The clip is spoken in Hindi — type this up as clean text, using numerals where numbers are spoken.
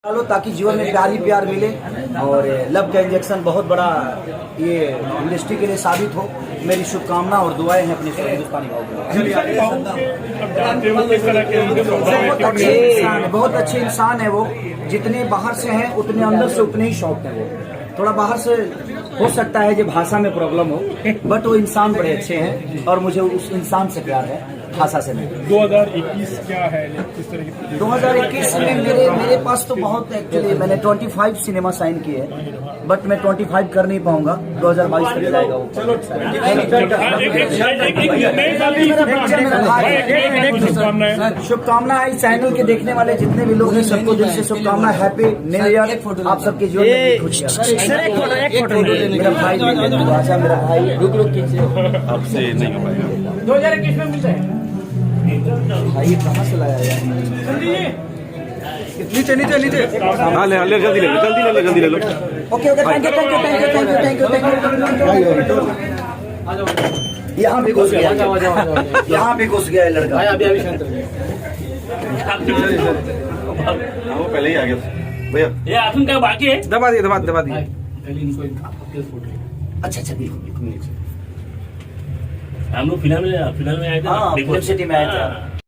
लो ताकि जीवन में प्यार ही प्यार मिले और लव का इंजेक्शन बहुत बड़ा ये इंडस्ट्री के लिए साबित हो। मेरी शुभकामना और दुआएं हैं अपने हिंदुस्तानी भाव के। बहुत अच्छे इंसान है वो। जितने बाहर से हैं उतने अंदर से उतने ही शौक है वो। थोड़ा बाहर से हो सकता है जो भाषा में प्रॉब्लम हो, बट वो इंसान बड़े अच्छे हैं और मुझे उस इंसान से प्यार है, भाषा से नहीं। 2021 क्या है, किस तरह की 2021 में मेरे पास तो बहुत, एक्चुअली मैंने 25 सिनेमा साइन किए हैं, बट मैं 25 कर नहीं पाऊंगा। 2022 तक जाएगा वो। शुभकामना है चैनल के देखने वाले जितने भी लोग हैं, सबको दिल से शुभकामना। Happy new year. आप सबके जीवन में खुशियां। मेरा भाई आशा, मेरा भाई आपसे नहीं हो पाएगा। 2021 में मिलता है। भाई कहाँ से लाया यार? नीचे नीचे नीचे हाँ ले जल्दी ले लो, जल्दी ले लो। Okay okay, thank you. यहाँ भी घुस गया, यहाँ भी घुस गया है लड़का। वो पहले ही आ गया भैया। ये आखिर क्या बाकी है? दबा दिए। अच्छा हम लोग फिल्म में आए थे। हाँ, फिल्म सिटी में आए थे।